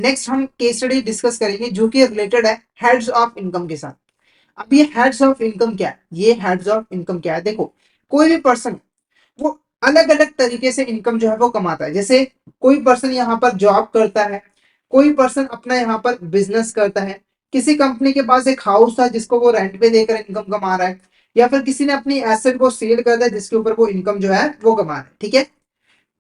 Next हम case study discuss करेंगे जो कि रिलेटेड है हेड्स ऑफ इनकम के साथ। अब ये हेड्स ऑफ इनकम क्या है, ये हेड्स ऑफ इनकम क्या है, देखो कोई भी पर्सन वो अलग अलग तरीके से इनकम जो है वो कमाता है। जैसे कोई पर्सन यहाँ पर जॉब करता है, कोई पर्सन अपना यहाँ पर बिजनेस करता है, किसी कंपनी के पास एक हाउस था जिसको वो रेंट पे देकर इनकम कमा रहा है, या फिर किसी ने अपनी एसेट को सेल कर दिया जिसके ऊपर वो इनकम जो है वो कमा रहा है। ठीक है,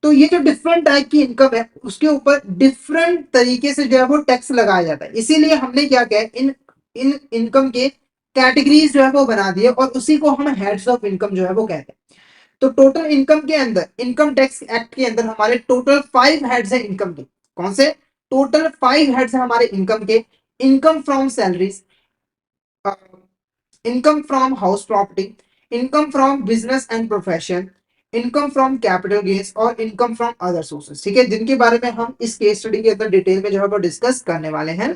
तो ये जो डिफरेंट टाइप की इनकम है उसके ऊपर डिफरेंट तरीके से जो है वो टैक्स लगाया जाता है। इसीलिए हमने क्या किया, इन इन इनकम के कैटेगरीज जो है वो बना दिए और उसी को हम हेड्स ऑफ इनकम जो है वो कहते हैं। तो टोटल इनकम के अंदर इनकम टैक्स एक्ट के अंदर हमारे टोटल 5 हेड्स है इनकम के। कौन से? टोटल 5 हेड्स है हमारे इनकम के। Income from salaries, income from house property, income from business and profession, income from capital gains और इनकम फ्रॉम अदर सोर्सेज। ठीक है, जिनके बारे में हम इस केस स्टडी के अंदर डिटेल में जो है वो डिस्कस करने वाले हैं।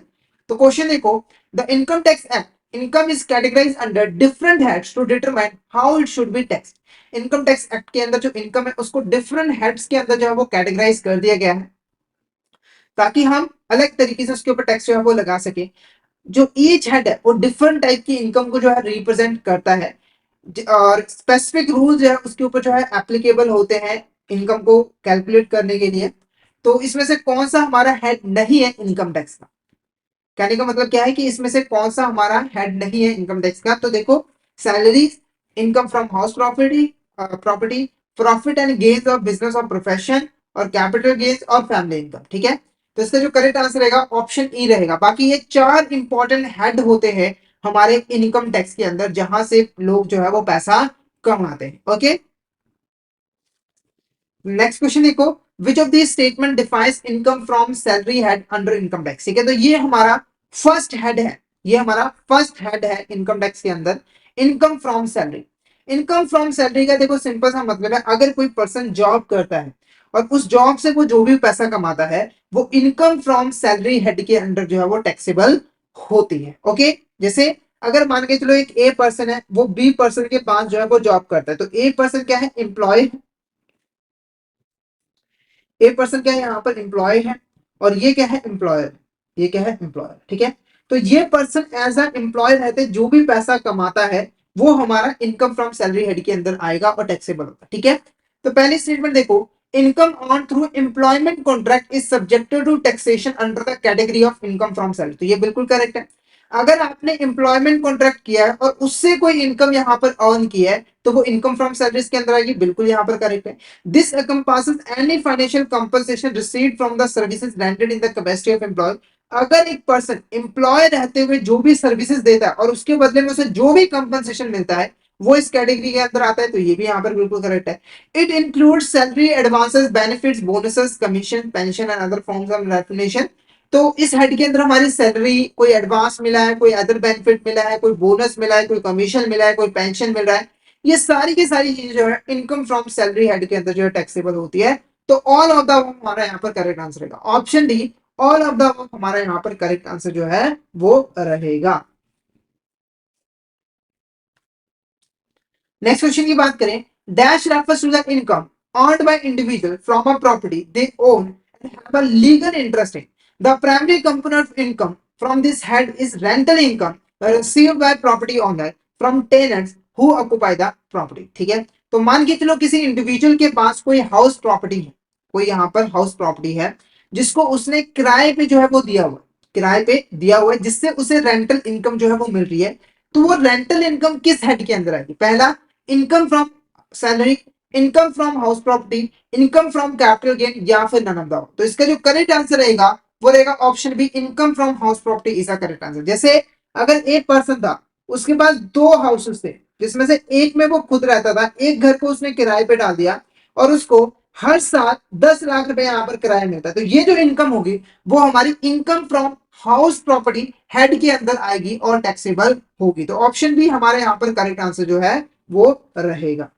तो क्वेश्चन देखो, the income tax act income is categorized under different heads to determine how it should be taxed. Income tax act के अंदर जो इनकम है उसको डिफरेंट हेड्स के अंदर जो है वो कैटेगराइज कर दिया गया है ताकि हम अलग तरीके से उसके ऊपर टैक्स जो है वो लगा सके। जो ईच हेड है वो डिफरेंट टाइप की इनकम को जो है रिप्रेजेंट करता है और स्पेसिफिक रूल जो है उसके ऊपर जो है एप्लीकेबल होते हैं इनकम को कैलकुलेट करने के लिए। तो इसमें से कौन सा हमारा हेड नहीं है इनकम टैक्स का? कहने का मतलब क्या है कि इसमें से कौन सा हमारा हेड नहीं है इनकम टैक्स का? तो देखो, salary, income from house property, property, profit and gains of business और प्रोफेशन और कैपिटल गेन्स और फैमिली इनकम। ठीक है, तो इसका जो करेक्ट आंसर रहेगा ऑप्शन ई रहेगा। बाकी ये 4 इंपॉर्टेंट हेड होते हैं हमारे इनकम टैक्स के अंदर जहां से लोग जो है वो पैसा कमाते हैं। ओके, नेक्स्ट क्वेश्चन देखो, which of this statement defines income from salary head under income tax. ठीक है, तो ये हमारा फर्स्ट हेड है, ये हमारा फर्स्ट हेड है इनकम टैक्स के अंदर, income from salary. Income from salary का देखो सिंपल सा मतलब है, अगर कोई पर्सन जॉब करता है और उस जॉब से वो जो भी पैसा कमाता है वो इनकम फ्रॉम सैलरी हेड के अंडर जो है वो टैक्सेबल होती है। ओके, जैसे अगर मान के चलो एक ए पर्सन है, वो बी पर्सन के पास जो है वो जॉब करता है, तो ए पर्सन क्या है, एम्प्लॉय। ए पर्सन क्या है यहाँ पर, एम्प्लॉय है, और ये क्या है, एम्प्लॉयर। ये क्या है, एम्प्लॉयर। ठीक है, तो ये पर्सन एज अ एम्प्लॉय रहते जो भी पैसा कमाता है वो हमारा इनकम फ्रॉम सैलरी हेड के अंदर आएगा और टैक्सेबल होगा। ठीक है, तो पहली स्टेटमेंट देखो, income earn through employment contract is subjected to taxation under the category of income from salary. तो ये बिल्कुल करेक्ट है। अगर आपने एम्प्लॉयमेंट कॉन्ट्रैक्ट किया है और उससे कोई इनकम यहाँ पर अर्न किया है तो वो इनकम फ्रॉम सैलरीज के अंदर आएगी, बिल्कुल यहाँ पर करेक्ट है। This encompasses any financial compensation received from the services rendered in the capacity of employee। अगर एक पर्सन एम्प्लॉय रहते हुए जो भी सर्विसेज देता है और उसके बदले में उसे जो भी कंपनसेशन मिलता है वो इस कैटेगरी के अंदर आता है, तो ये भी यहाँ पर बिल्कुल करेक्ट है। It includes salary, advances, benefits, bonuses, commission, pension and other forms of remuneration. तो इस हेड के अंदर हमारी सैलरी, कोई एडवांस मिला है, कोई अदर बेनिफिट मिला है, कोई बोनस मिला है, कोई कमीशन मिला है, कोई पेंशन मिल रहा है, ये सारी की सारी चीजें जो है इनकम फ्रॉम सैलरी हेड के अंदर जो है टैक्सेबल होती है। तो ऑल ऑफ द हमारा यहाँ पर करेक्ट आंसर रहेगा option D. All of the हमारा यहाँ पर करेक्ट आंसर जो है वो रहेगा। नेक्स्ट क्वेश्चन की बात करें, dash refers to the income earned by individual from a property they own and have a legal interest in. The primary component of income from this head is rental income received by property owner from tenants who occupy the property. ठीक है, तो मान के चलो किसी individual के पास कोई house property है, कोई यहाँ पर हाउस प्रॉपर्टी है जिसको उसने किराए पे जो है वो दिया हुआ, किराए पे दिया हुआ है, जिससे उसे रेंटल इनकम जो है वो मिल रही है। तो वो रेंटल इनकम किस हेड के अंदर आएगी? पहला, income from salary, income from house property, income from capital gain, या फिर नन ऑफ द। तो इसका जो करेक्ट आंसर रहेगा वो रहेगा option B, income from house property is the correct answer. जैसे अगर एक पर्सन था, उसके पास 2 हाउसेस थे जिसमें से एक में वो खुद रहता था, एक घर को उसने किराए पे डाल दिया और उसको हर साल 10 लाख रुपए यहाँ पर किराया मिलता है, तो ये जो इनकम होगी वो हमारी income from house property head के अंदर आएगी और टैक्सेबल होगी। तो ऑप्शन बी हमारे यहाँ पर करेक्ट आंसर जो है वो रहेगा।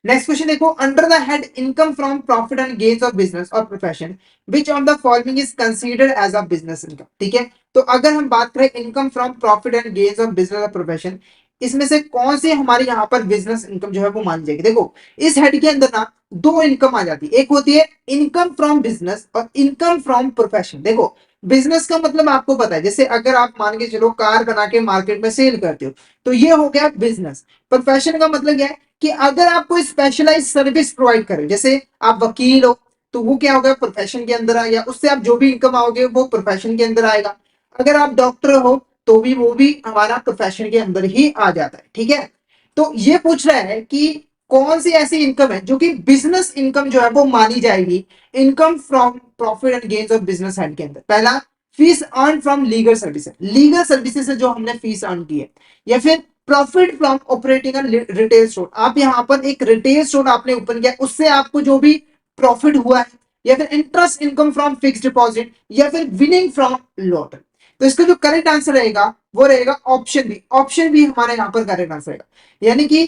नेक्स्ट क्वेश्चन देखो, under the head income from profit and gains of business और profession which of the following is considered as a business income. ठीक है, तो अगर हम बात करें income from profit and gains of business और प्रोफेशन, इसमें से कौन सी हमारी यहाँ पर बिजनेस इनकम जो है वो मानी जाएगी? देखो इस हेड के अंदर ना दो इनकम आ जाती है, एक होती है इनकम फ्रॉम बिजनेस और इनकम फ्रॉम प्रोफेशन। देखो बिजनेस का मतलब आपको पता है, जैसे अगर आप मान के चलो कार बना के मार्केट में सेल करते हो तो ये हो गया बिजनेस। प्रोफेशन का मतलब क्या है कि अगर आप कोई स्पेशलाइज सर्विस प्रोवाइड करें, जैसे आप वकील हो तो वो क्या होगा, प्रोफेशन के अंदर आएगा, उससे आप जो भी इनकम आओगे वो प्रोफेशन के अंदर आएगा। अगर आप डॉक्टर हो तो भी वो भी हमारा प्रोफेशन के अंदर ही आ जाता है, ठीक है। तो ये पूछ रहा है कि कौन सी ऐसी इनकम है जो कि बिजनेस इनकम जो है वो मानी जाएगी income from profit and gains of business head के अंदर। पहला, fees earn from legal services, legal services से जो हमने फीस अर्न की है, या फिर profit from operating retail store, आप यहाँ पर एक रिटेल स्टोर आपने ओपन किया उससे आपको जो भी प्रॉफिट हुआ है, या फिर interest income from fix deposit, या फिर विनिंग फ्रॉम लॉटरी। तो इसका जो करेक्ट आंसर रहेगा वो रहेगा ऑप्शन बी। ऑप्शन बी हमारे यहाँ पर करेक्ट आंसर रहेगा, यानी कि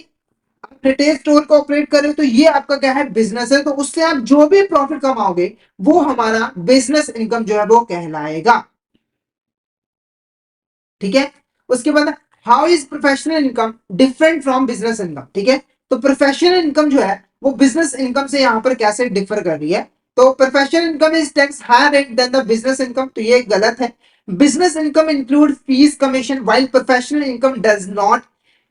आप रिटेल स्टोर को ऑपरेट कर रहे हो तो ये आपका क्या है, बिजनेस है, तो उससे आप जो भी प्रॉफिट कमाओगे वो हमारा बिजनेस इनकम जो है वो कहलाएगा, ठीक है। उसके बाद how is professional income different from business income, ठीक है। तो प्रोफेशनल इनकम जो है वो बिजनेस इनकम से यहाँ पर कैसे डिफर कर रही है? तो professional income is tax higher rate than the business income, तो ये गलत है। Business income include fees commission while professional income does not,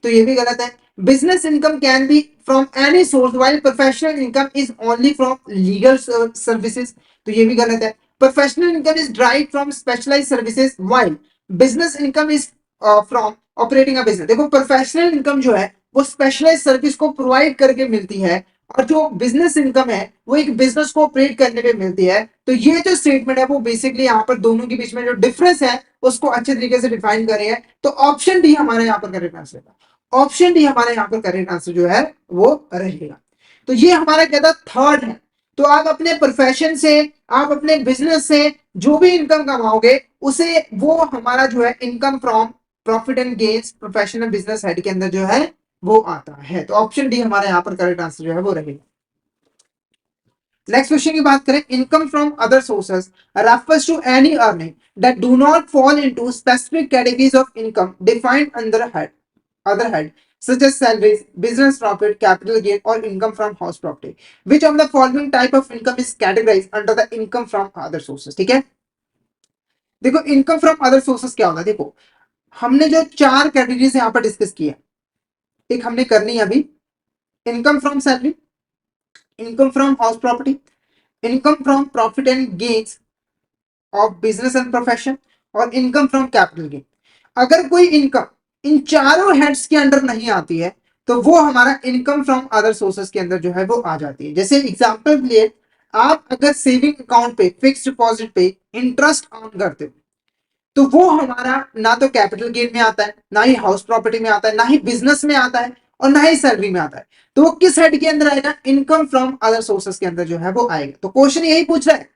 तो ये भी गलत है। Business income can be from any source while professional income is only from legal services, तो ये भी गलत है। Professional income is drive from specialize services while business income is from operating a business. देखो प्रोफेशनल इनकम जो है वो specialise service को प्रोवाइड करके मिलती है, और जो बिजनेस इनकम है वो एक बिजनेस को ऑपरेट करने पे मिलती है। तो ये जो स्टेटमेंट है वो बेसिकली यहाँ पर दोनों के बीच में जो डिफरेंस है उसको अच्छे तरीके से डिफाइन कर रहे हैं। तो ऑप्शन डी हमारे यहाँ पर करेक्ट आंसर है, ऑप्शन डी हमारे यहाँ पर करेक्ट आंसर जो है वो रहेगा। तो ये हमारा क्या था, थर्ड है। तो आप अपने प्रोफेशन से, आप अपने बिजनेस से जो भी इनकम कमाओगे उसे वो हमारा जो है income from profit and gains professional business head के अंदर जो है वो आता है। तो ऑप्शन डी हमारे यहाँ पर करेक्ट आंसर जो है वो रहेगा। नेक्स्ट क्वेश्चन की बात करें, income from other sources refers to any earning that do not fall into specific categories of income defined under head other head such as salaries, business profit, capital gain or income from house property. Which of the following type of income is categorized under the income from other sources? ठीक है, देखो income from other sources क्या होता है। देखो हमने जो चार कैटेगरीज यहाँ पर डिस्कस किया, एक हमने करनी है अभी, income from salary, income from house property, income from profit and gains of business and profession, और इनकम फ्रॉम कैपिटल गेन। अगर कोई इनकम इन चारों हेड्स के अंडर नहीं आती है तो वो हमारा इनकम फ्रॉम अदर सोर्सेस के अंदर जो है वो आ जाती है। जैसे एग्जांपल के लिए, आप अगर सेविंग अकाउंट पे फिक्स डिपॉजिट पे इंटरेस्ट अर्न करते हो तो वो हमारा ना तो कैपिटल गेन में आता है, ना ही हाउस प्रॉपर्टी में आता है, ना ही बिजनेस में आता है, और ना ही सैलरी में आता है। तो वो किस हेड के अंदर आएगा, इनकम फ्रॉम अदर सोर्सेस के अंदर जो है वो आएगा। तो क्वेश्चन यही पूछ रहा है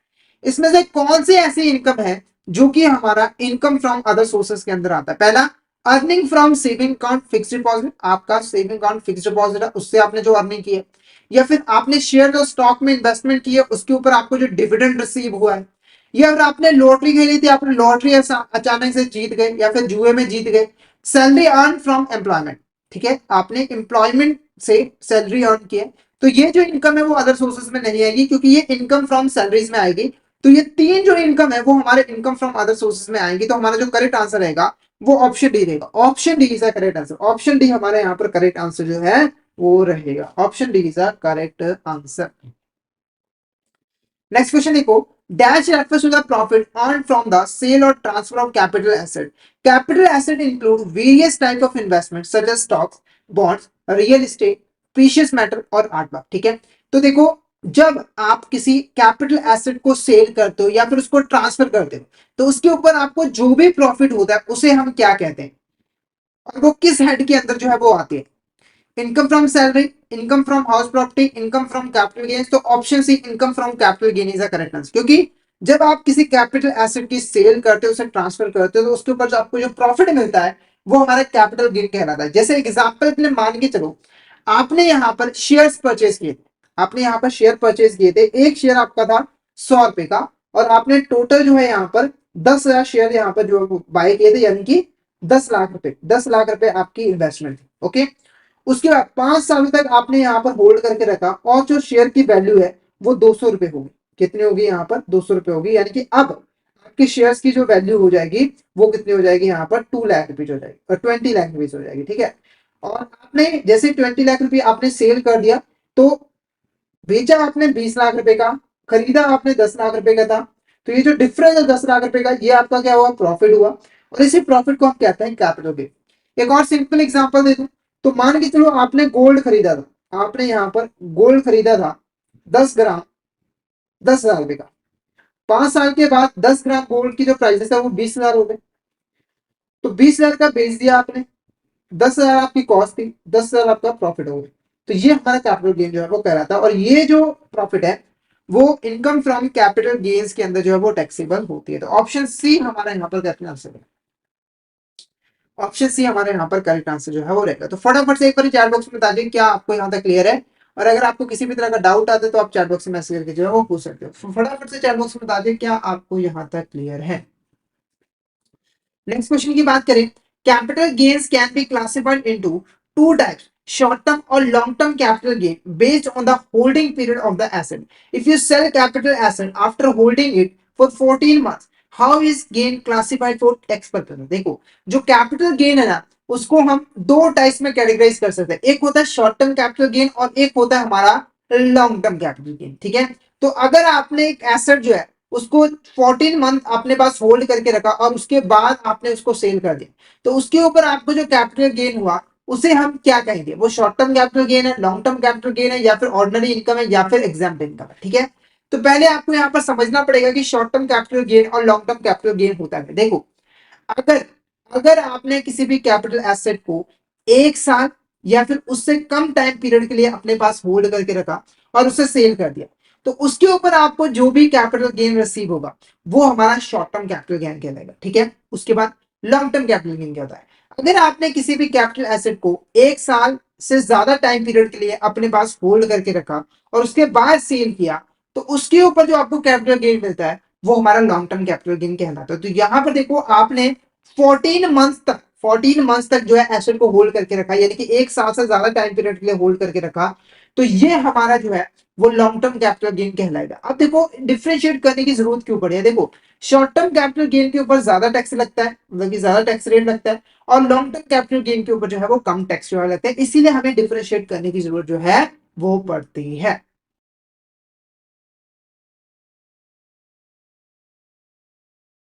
इसमें से कौन सी ऐसी इनकम है जो कि हमारा इनकम फ्रॉम अदर सोर्सेस के अंदर आता है। पहला, earning from saving account fix deposit, आपका सेविंग अकाउंट फिक्स डिपॉजिट है उससे आपने जो अर्निंग की है, या फिर आपने शेयर और स्टॉक में इन्वेस्टमेंट की है उसके ऊपर आपको जो डिविडेंड रिसीव हुआ है, या फिर आपने लॉटरी खेली थी, आपने लॉटरी अचानक से जीत गए या फिर जुए में जीत गए। सैलरी अर्न फ्रॉम एम्प्लॉयमेंट, ठीक है, आपने एम्प्लॉयमेंट से सैलरी अर्न की है, तो ये जो इनकम है वो अदर सोर्सेज में नहीं आएगी क्योंकि ये इनकम फ्रॉम सैलरीज में आएगी। तो ये तीन जो इनकम है वो हमारे इनकम फ्रॉम अदर सोर्सेज में आएंगी। तो हमारा जो करेक्ट आंसर रहेगा वो ऑप्शन डी रहेगा, option D is correct answer. Option D हमारे यहाँ पर करेक्ट आंसर जो है वो रहेगा, option D is correct answer. Next question देखो, dash refers to the profit earn from the sale और transfer of capital asset. Capital asset include various type of investment such as stocks, bonds, real estate, precious metal और artwork, ठीक है। तो देखो जब आप किसी कैपिटल एसेट को सेल करते हो या फिर उसको ट्रांसफर करते हो तो उसके ऊपर आपको जो भी प्रॉफिट होता है उसे हम क्या कहते हैं, और वो किस हेड के अंदर जो है वो आती है, income from salary, income from house property, income from capital gains. तो option C income from capital gain is the correct answer, क्योंकि जब आप किसी कैपिटल एसेट की सेल करते हो, उसे ट्रांसफर करते हो तो उसके ऊपर जो आपको जो प्रॉफिट मिलता है वो हमारा कैपिटल गेन कहलाता है। जैसे एग्जांपल के लिए मान के चलो, आपने यहाँ पर शेयर्स परचेज किए थे, आपने यहाँ पर शेयर परचेज किए थे, एक शेयर आपका था 100 रुपए का, और आपने टोटल जो है यहाँ पर 10,000 शेयर यहाँ पर जो बाय किए थे, यानी कि 10 लाख रुपए, 10 लाख रुपए आपकी इन्वेस्टमेंट थी। ओके, उसके बाद 5 साल तक आपने यहाँ पर होल्ड करके रखा और जो शेयर की वैल्यू है वो 200 रुपए होगी। कितनी होगी यहाँ पर? 200 रुपए होगी, यानी कि अब आपके शेयर्स की जो वैल्यू हो जाएगी वो कितनी हो जाएगी यहाँ पर? 2 लाख रुपीज हो जाएगी, और 20 लाख रुपीज हो जाएगी। ठीक है, और आपने जैसे 20 लाख रुपए आपने सेल कर दिया, तो बेचा आपने 20 लाख रुपए का, खरीदा आपने 10 लाख रुपए का था, तो ये जो डिफरेंस है 10 लाख रुपए का, ये आपका क्या हुआ? प्रॉफिट हुआ। और इसी प्रॉफिट को हम कहते हैं कैपिटल गेन। एक और सिंपल एग्जांपल दे दूं, तो मान के चलो आपने गोल्ड खरीदा था, आपने यहाँ पर गोल्ड खरीदा था 10 ग्राम, 10 हजार रुपए का। 5 साल के बाद 10 ग्राम गोल्ड की जो प्राइस है वो 20 हजार हो गए, तो 20 हजार का बेच दिया आपने, 10 हजार आपकी कॉस्ट थी, 10 हजार आपका प्रॉफिट हो गया। तो ये हमारा कैपिटल गेन जो है वो कहलाता है, और ये जो प्रॉफिट है वो इनकम फ्रॉम कैपिटल गेन्स के अंदर जो है वो टैक्सेबल होती है। तो ऑप्शन सी हमारा यहाँ पर करेक्ट आंसर है, ऑप्शन सी हमारे यहाँ पर करेक्ट आंसर जो है वो रहेगा। तो फटाफट से एक बार चैट बॉक्स में बता दें क्या आपको यहाँ तक क्लियर है, और अगर आपको किसी भी तरह का डाउट आता है तो आप चैट बॉक्स में मैसेज करके जो है वो पूछ सकते हो। फटाफट से चैट बॉक्स में बता दें क्या आपको यहाँ तक क्लियर है। नेक्स्ट क्वेश्चन की बात करें, capital gains can be classified into two types, short term और long term capital gain based on the holding period of the asset. If you sell capital asset after holding it for 14 months, how is gain classified for tax purpose? देखो, जो capital gain है ना, उसको हम दो types में categorise कर सकते हैं। एक होता है शॉर्ट टर्म कैपिटल गेन और एक होता है हमारा लॉन्ग टर्म कैपिटल गेन। ठीक है, तो अगर आपने एक एसेट जो है उसको 14 मंथ अपने पास होल्ड करके रखा और उसके बाद आपने उसको सेल कर दिया, तो उसके ऊपर आपको जो कैपिटल गेन हुआ उसे हम क्या कहेंगे? वो शॉर्ट टर्म कैपिटल गेन है, लॉन्ग टर्म कैपिटल गेन है, या फिर ऑर्डिनरी इनकम है, या फिर एग्जाम्प्ट इनकम है। ठीक है, तो पहले आपको यहाँ पर समझना पड़ेगा कि शॉर्ट टर्म कैपिटल गेन और लॉन्ग टर्म कैपिटल गेन होता है। देखो, अगर अगर आपने किसी भी कैपिटल एसेट को 1 साल या फिर उससे कम टाइम पीरियड के लिए अपने पास होल्ड करके रखा और उसे सेल कर दिया, तो उसके ऊपर आपको जो भी कैपिटल गेन रिसीव होगा वो हमारा शॉर्ट टर्म कैपिटल गेन कहलाएगा। ठीक है, उसके बाद लॉन्ग टर्म कैपिटल गेन क्या होता है? अगर आपने किसी भी कैपिटल एसेट को 1 साल से ज्यादा टाइम पीरियड के लिए अपने पास होल्ड करके रखा और उसके बाद सेल किया, तो उसके ऊपर जो आपको कैपिटल गेन मिलता है वो हमारा लॉन्ग टर्म कैपिटल गेन कहलाता है। तो यहाँ पर देखो, आपने 14 मंथ तक जो है एसेट को होल्ड करके रखा, यानी कि 1 साल से ज्यादा टाइम पीरियड के लिए होल्ड करके रखा, तो ये हमारा जो है वो लॉन्ग टर्म कैपिटल गेन कहलाएगा। अब देखो, डिफरेंशिएट करने की जरूरत क्यों पड़ी है? देखो, शॉर्ट टर्म कैपिटल गेन के ऊपर ज्यादा टैक्स लगता है, मतलब कि ज्यादा टैक्स रेट लगता है, और लॉन्ग टर्म कैपिटल गेन के ऊपर जो है वो कम टैक्स जो है लगता है, इसीलिए हमें डिफरेंशिएट करने की जरूरत जो है वो पड़ती है।